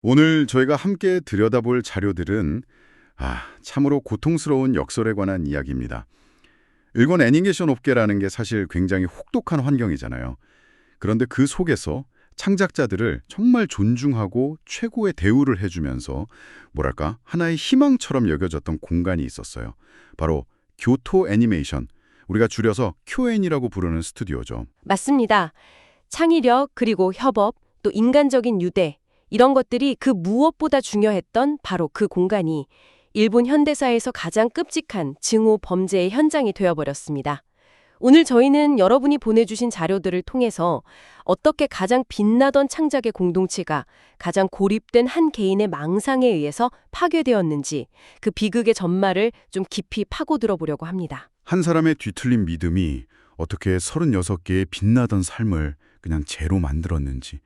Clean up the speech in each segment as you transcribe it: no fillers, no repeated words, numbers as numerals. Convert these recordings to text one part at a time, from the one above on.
오늘 저희가 함께 들여다볼 자료들은 참으로 고통스러운 역설에 관한 이야기입니다. 일본 애니메이션 업계라는 게 사실 굉장히 혹독한 환경이잖아요. 그런데 그 속에서 창작자들을 정말 존중하고 최고의 대우를 해주면서 뭐랄까 하나의 희망처럼 여겨졌던 공간이 있었어요. 바로 교토 애니메이션, 우리가 줄여서 쿄엔이라고 부르는 스튜디오죠. 맞습니다. 창의력, 그리고 협업, 또 인간적인 유대, 이런 것들이 그 무엇보다 중요했던 바로 그 공간이 일본 현대사에서 가장 끔찍한 증오 범죄의 현장이 되어버렸습니다. 오늘 저희는 여러분이 보내주신 자료들을 통해서 어떻게 가장 빛나던 창작의 공동체가 가장 고립된 한 개인의 망상에 의해서 파괴되었는지 그 비극의 전말을 좀 깊이 파고들어 보려고 합니다. 한 사람의 뒤틀린 믿음이 어떻게 36개의 빛나던 삶을 그냥 죄로 만들었는지,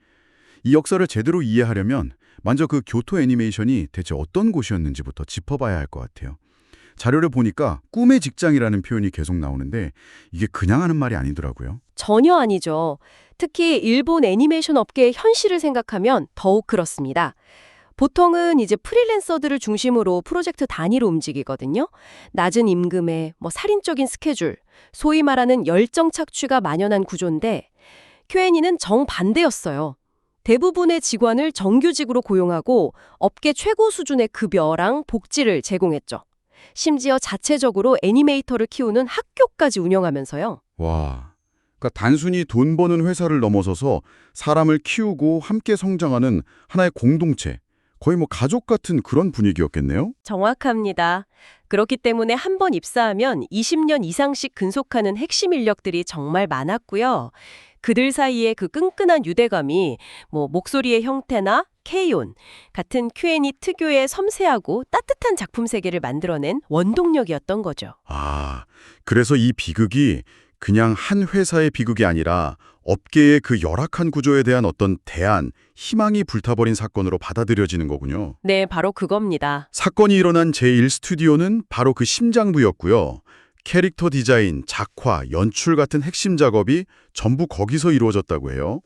이 역사를 제대로 이해하려면 먼저 그 교토 애니메이션이 대체 어떤 곳이었는지부터 짚어봐야 할 것 같아요. 자료를 보니까 꿈의 직장이라는 표현이 계속 나오는데 이게 그냥 하는 말이 아니더라고요. 전혀 아니죠. 특히 일본 애니메이션 업계의 현실을 생각하면 더욱 그렇습니다. 보통은 이제 프리랜서들을 중심으로 프로젝트 단위로 움직이거든요. 낮은 임금에 살인적인 스케줄, 소위 말하는 열정 착취가 만연한 구조인데 큐엔이는 정반대였어요. 대부분의 직원을 정규직으로 고용하고 업계 최고 수준의 급여랑 복지를 제공했죠. 심지어 자체적으로 애니메이터를 키우는 학교까지 운영하면서요. 와, 그러니까 단순히 돈 버는 회사를 넘어서서 사람을 키우고 함께 성장하는 하나의 공동체, 거의 가족 같은 그런 분위기였겠네요? 정확합니다. 그렇기 때문에 한 번 입사하면 20년 이상씩 근속하는 핵심 인력들이 정말 많았고요. 그들 사이의 그 끈끈한 유대감이 목소리의 형태나 K온 같은 Q&A 특유의 섬세하고 따뜻한 작품 세계를 만들어낸 원동력이었던 거죠. 그래서 이 비극이 그냥 한 회사의 비극이 아니라 업계의 그 열악한 구조에 대한 어떤 대안, 희망이 불타버린 사건으로 받아들여지는 거군요. 네, 바로 그겁니다. 사건이 일어난 제1스튜디오는 바로 그 심장부였고요. 캐릭터 디자인, 작화, 연출 같은 핵심 작업이 전부 거기서 이루어졌다고 해요.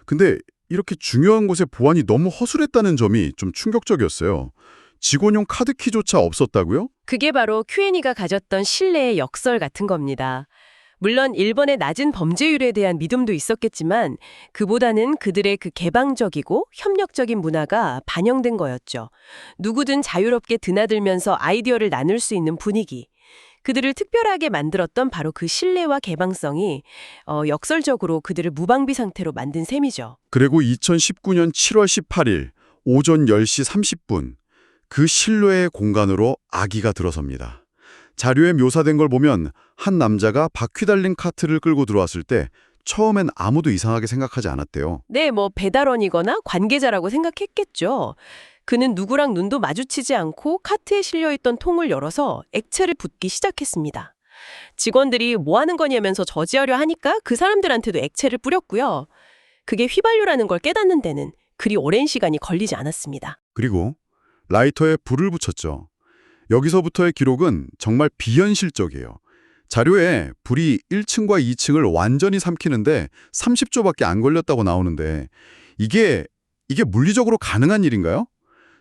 근데 이렇게 중요한 곳에 보안이 너무 허술했다는 점이 좀 충격적이었어요. 직원용 카드키조차 없었다고요? 그게 바로 Q&A가 가졌던 신뢰의 역설 같은 겁니다. 물론 일본의 낮은 범죄율에 대한 믿음도 있었겠지만 그보다는 그들의 그 개방적이고 협력적인 문화가 반영된 거였죠. 누구든 자유롭게 드나들면서 아이디어를 나눌 수 있는 분위기. 그들을 특별하게 만들었던 바로 그 신뢰와 개방성이 역설적으로 그들을 무방비 상태로 만든 셈이죠. 그리고 2019년 7월 18일 오전 10시 30분 그 신뢰의 공간으로 아기가 들어섭니다. 자료에 묘사된 걸 보면 한 남자가 바퀴 달린 카트를 끌고 들어왔을 때 처음엔 아무도 이상하게 생각하지 않았대요. 네, 관계자라고 관계자라고 생각했겠죠. 그는 누구랑 눈도 마주치지 않고 카트에 실려있던 통을 열어서 액체를 붓기 시작했습니다. 직원들이 뭐 하는 거냐면서 저지하려 하니까 그 사람들한테도 액체를 뿌렸고요. 그게 휘발유라는 걸 깨닫는 데는 그리 오랜 시간이 걸리지 않았습니다. 그리고 라이터에 불을 붙였죠. 여기서부터의 기록은 정말 비현실적이에요. 자료에 불이 1층과 2층을 완전히 삼키는데 30초밖에 안 걸렸다고 나오는데 이게 물리적으로 가능한 일인가요?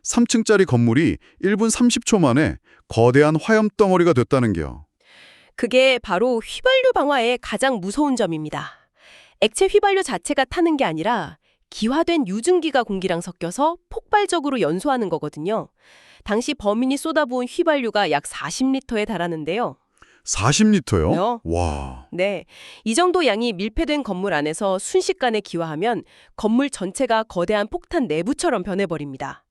3층짜리 건물이 1분 30초 만에 거대한 화염덩어리가 됐다는 게요. 그게 바로 휘발유 방화의 가장 무서운 점입니다. 액체 휘발유 자체가 타는 게 아니라 기화된 유증기가 공기랑 섞여서 폭발적으로 연소하는 거거든요. 당시 범인이 쏟아부은 휘발유가 약 40리터에 달하는데요. 40리터요? 와. 네, 이 정도 양이 밀폐된 건물 안에서 순식간에 기화하면 건물 전체가 거대한 폭탄 내부처럼 변해버립니다.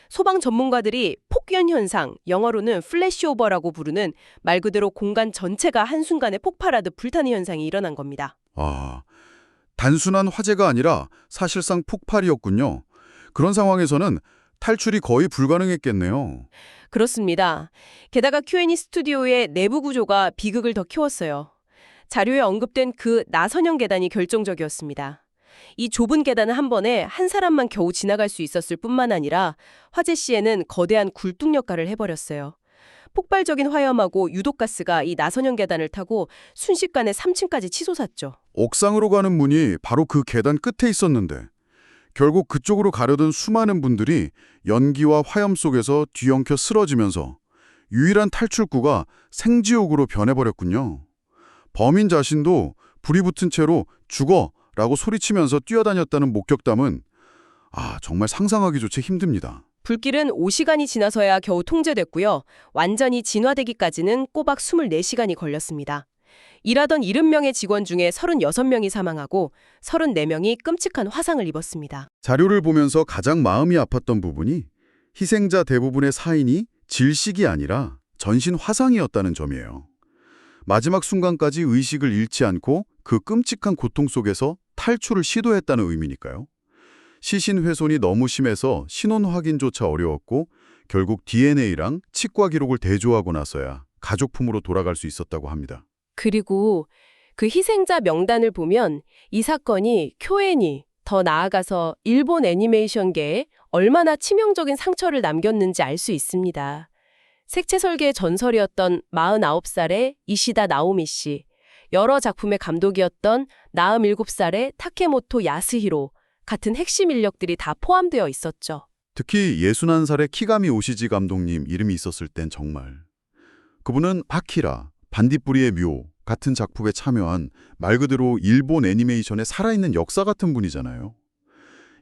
소방 전문가들이 폭연 현상, 영어로는 플래시오버라고 부르는 말 그대로 공간 전체가 한순간에 폭발하듯 불타는 현상이 일어난 겁니다. 단순한 화재가 아니라 사실상 폭발이었군요. 그런 상황에서는 탈출이 거의 불가능했겠네요. 그렇습니다. 게다가 Q&A 스튜디오의 내부 구조가 비극을 더 키웠어요. 자료에 언급된 그 나선형 계단이 결정적이었습니다. 이 좁은 계단은 한 번에 한 사람만 겨우 지나갈 수 있었을 뿐만 아니라 화재 시에는 거대한 굴뚝 역할을 해버렸어요. 폭발적인 화염하고 유독가스가 이 나선형 계단을 타고 순식간에 3층까지 치솟았죠. 옥상으로 가는 문이 바로 그 계단 끝에 있었는데 결국 그쪽으로 가려던 수많은 분들이 연기와 화염 속에서 뒤엉켜 쓰러지면서 유일한 탈출구가 생지옥으로 변해버렸군요. 범인 자신도 불이 붙은 채로 죽어! 라고 소리치면서 뛰어다녔다는 목격담은 정말 상상하기조차 힘듭니다. 불길은 5시간이 지나서야 겨우 통제됐고요. 완전히 진화되기까지는 꼬박 24시간이 걸렸습니다. 일하던 70명의 직원 중에 36명이 사망하고 34명이 끔찍한 화상을 입었습니다. 자료를 보면서 가장 마음이 아팠던 부분이 희생자 대부분의 사인이 질식이 아니라 전신 화상이었다는 점이에요. 마지막 순간까지 의식을 잃지 않고 그 끔찍한 고통 속에서 탈출을 시도했다는 의미니까요. 시신 훼손이 너무 심해서 신원 확인조차 어려웠고 결국 DNA랑 치과 기록을 대조하고 나서야 가족품으로 돌아갈 수 있었다고 합니다. 그리고 그 희생자 명단을 보면 이 사건이 쿄엔이, 더 나아가서 일본 애니메이션계에 얼마나 치명적인 상처를 남겼는지 알 수 있습니다. 색채 설계의 전설이었던 49살의 이시다 나오미 씨, 여러 작품의 감독이었던 47살의 타케모토 야스히로 같은 핵심 인력들이 다 포함되어 있었죠. 특히 61살의 키가미 오시지 감독님 이름이 있었을 땐 정말. 그분은 아키라, 반딧불이의 묘 같은 작품에 참여한 말 그대로 일본 애니메이션의 살아있는 역사 같은 분이잖아요.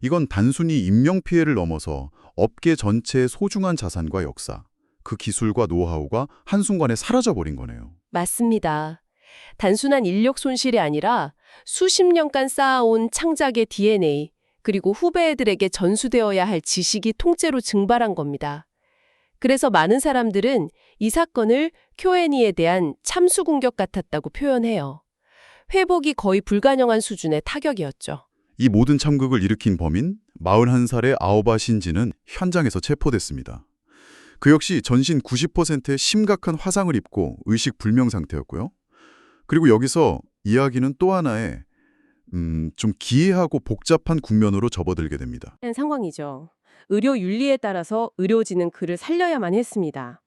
이건 단순히 인명피해를 넘어서 업계 전체의 소중한 자산과 역사, 그 기술과 노하우가 한순간에 사라져버린 거네요. 맞습니다. 단순한 인력 손실이 아니라 수십 년간 쌓아온 창작의 DNA, 그리고 후배들에게 전수되어야 할 지식이 통째로 증발한 겁니다. 그래서 많은 사람들은 이 사건을 쿄엔이에 대한 참수 공격 같았다고 표현해요. 회복이 거의 불가능한 수준의 타격이었죠. 이 모든 참극을 일으킨 범인 41살의 아오바 신지는 현장에서 체포됐습니다. 그 역시 전신 90%의 심각한 화상을 입고 의식 불명 상태였고요. 그리고 여기서 이야기는 또 하나의 좀 기이하고 복잡한 국면으로 접어들게 됩니다. 상황이죠. 의료 윤리에 따라서 의료진은 그를 살려야만 했습니다.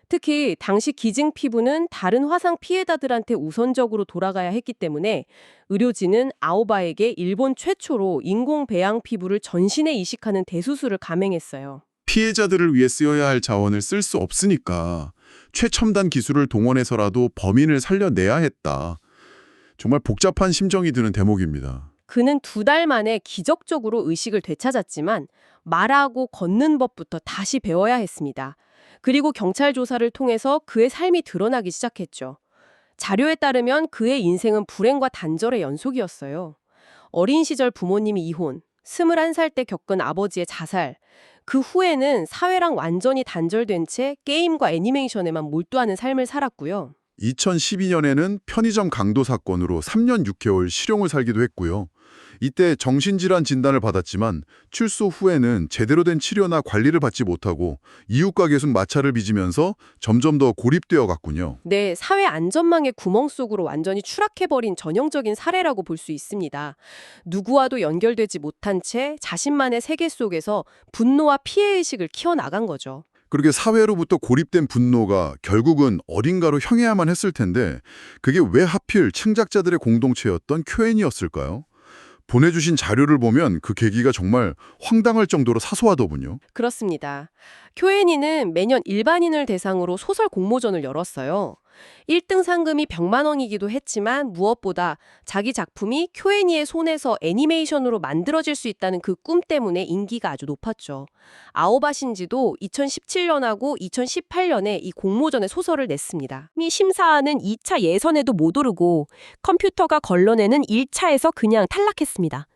특히 당시 기증 피부는 다른 화상 피해자들한테 우선적으로 돌아가야 했기 때문에 의료진은 아오바에게 일본 최초로 인공 배양 피부를 전신에 이식하는 대수술을 감행했어요. 피해자들을 위해 쓰여야 할 자원을 쓸 수 없으니까 최첨단 기술을 동원해서라도 범인을 살려내야 했다. 정말 복잡한 심정이 드는 대목입니다. 그는 2달 만에 기적적으로 의식을 되찾았지만 말하고 걷는 법부터 다시 배워야 했습니다. 그리고 경찰 조사를 통해서 그의 삶이 드러나기 시작했죠. 자료에 따르면 그의 인생은 불행과 단절의 연속이었어요. 어린 시절 부모님이 이혼, 21살 때 겪은 아버지의 자살, 그 후에는 사회랑 완전히 단절된 채 게임과 애니메이션에만 몰두하는 삶을 살았고요. 2012년에는 편의점 강도 사건으로 3년 6개월 실형을 살기도 했고요. 이때 정신질환 진단을 받았지만 출소 후에는 제대로 된 치료나 관리를 받지 못하고 이웃과 계속 마찰을 빚으면서 점점 더 고립되어 갔군요. 네, 사회 안전망의 구멍 속으로 완전히 추락해버린 전형적인 사례라고 볼 수 있습니다. 누구와도 연결되지 못한 채 자신만의 세계 속에서 분노와 피해의식을 키워나간 거죠. 그렇게 사회로부터 고립된 분노가 결국은 어딘가로 향해야만 했을 텐데 그게 왜 하필 창작자들의 공동체였던 쿄엔이었을까요? 보내주신 자료를 보면 그 계기가 정말 황당할 정도로 사소하더군요. 그렇습니다. 쿄엔이는 매년 일반인을 대상으로 소설 공모전을 열었어요. 1등 상금이 100만 원이기도 했지만 무엇보다 자기 작품이 쿄엔이의 손에서 애니메이션으로 만들어질 수 있다는 그 꿈 때문에 인기가 아주 높았죠. 아오바 신지도 2017년하고 2018년에 이 공모전에 소설을 냈습니다. 이 심사하는 2차 예선에도 못 오르고 컴퓨터가 걸러내는 1차에서 그냥 탈락했습니다.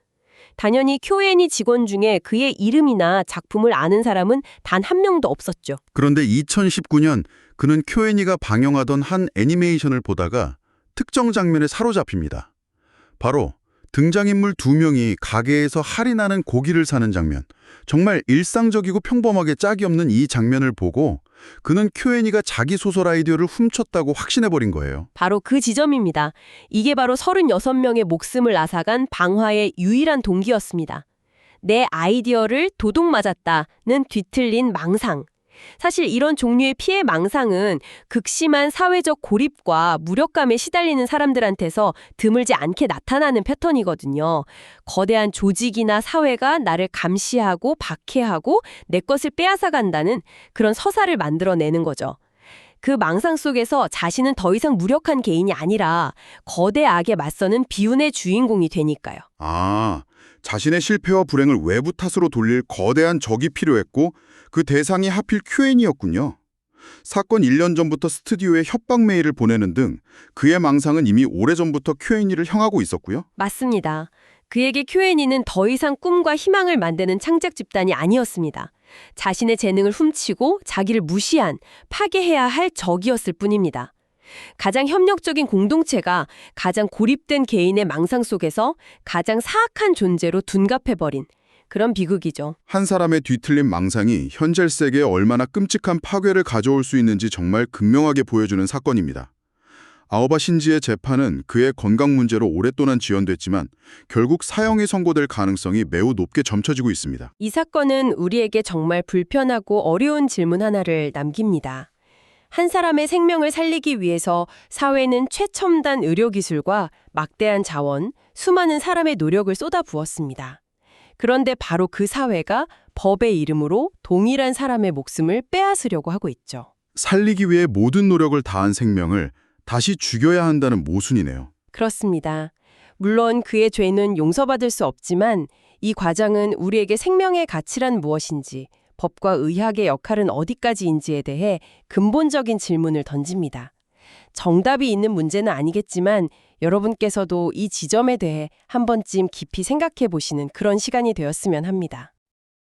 당연히 쿄엔이 직원 중에 그의 이름이나 작품을 아는 사람은 단 한 명도 없었죠. 그런데 2019년 그는 쿄엔이가 방영하던 한 애니메이션을 보다가 특정 장면에 사로잡힙니다. 바로 등장인물 2명이 가게에서 할인하는 고기를 사는 장면. 정말 일상적이고 평범하게 짝이 없는 이 장면을 보고 그는 쿄엔이가 자기 소설 아이디어를 훔쳤다고 확신해버린 거예요. 바로 그 지점입니다. 이게 바로 36명의 목숨을 앗아간 방화의 유일한 동기였습니다. 내 아이디어를 도둑 맞았다는 뒤틀린 망상. 사실 이런 종류의 피해 망상은 극심한 사회적 고립과 무력감에 시달리는 사람들한테서 드물지 않게 나타나는 패턴이거든요. 거대한 조직이나 사회가 나를 감시하고 박해하고 내 것을 빼앗아간다는 그런 서사를 만들어내는 거죠. 그 망상 속에서 자신은 더 이상 무력한 개인이 아니라 거대 악에 맞서는 비운의 주인공이 되니까요. 아, 자신의 실패와 불행을 외부 탓으로 돌릴 거대한 적이 필요했고 그 대상이 하필 QN이었군요. 사건 1년 전부터 스튜디오에 협박 메일을 보내는 등 그의 망상은 이미 오래전부터 QN이를 향하고 있었고요. 맞습니다. 그에게 QN이는 더 이상 꿈과 희망을 만드는 창작 집단이 아니었습니다. 자신의 재능을 훔치고 자기를 무시한, 파괴해야 할 적이었을 뿐입니다. 가장 협력적인 공동체가 가장 고립된 개인의 망상 속에서 가장 사악한 존재로 둔갑해버린 그런 비극이죠. 한 사람의 뒤틀린 망상이 현재 세계에 얼마나 끔찍한 파괴를 가져올 수 있는지 정말 극명하게 보여주는 사건입니다. 아오바 신지의 재판은 그의 건강 문제로 오랫동안 지연됐지만 결국 사형이 선고될 가능성이 매우 높게 점쳐지고 있습니다. 이 사건은 우리에게 정말 불편하고 어려운 질문 하나를 남깁니다. 한 사람의 생명을 살리기 위해서 사회는 최첨단 의료기술과 막대한 자원, 수많은 사람의 노력을 쏟아부었습니다. 그런데 바로 그 사회가 법의 이름으로 동일한 사람의 목숨을 빼앗으려고 하고 있죠. 살리기 위해 모든 노력을 다한 생명을 다시 죽여야 한다는 모순이네요. 그렇습니다. 물론 그의 죄는 용서받을 수 없지만 이 과정은 우리에게 생명의 가치란 무엇인지, 법과 의학의 역할은 어디까지인지에 대해 근본적인 질문을 던집니다. 정답이 있는 문제는 아니겠지만 여러분께서도 이 지점에 대해 한 번쯤 깊이 생각해 보시는 그런 시간이 되었으면 합니다.